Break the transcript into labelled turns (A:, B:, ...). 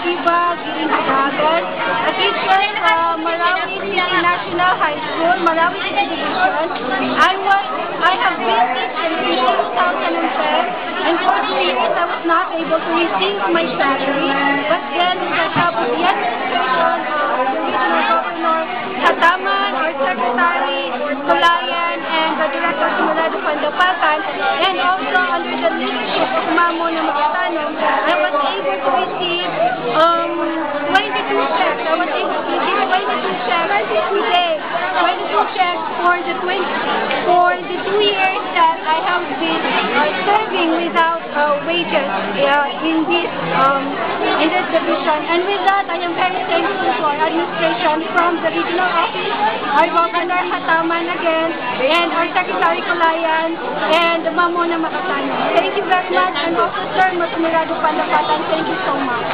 A: Shiva Girindagan, a teacher from Marawi City National High School, Marawi City Division. I have been teaching since 2010, and for 2 years I was not able to receive my salary, but then with the help of the administration of the Regional Governor Hataman, our Secretary Colayan, and the Director Simulado Pandapatan, and also under the leadership of Mamo na Makatano, I was able to receive 22 checks. I was able to receive 22 checks today. 22 checks for the 2 years that I have been serving without wages in this division. And with that, I am very thankful to our administration from the regional office, our Governor Hataman again, and our Secretary Colayan, and Mamo na Makatano. Thank you very much, and also Sir Matumilado Pandapatan. Thank you so much.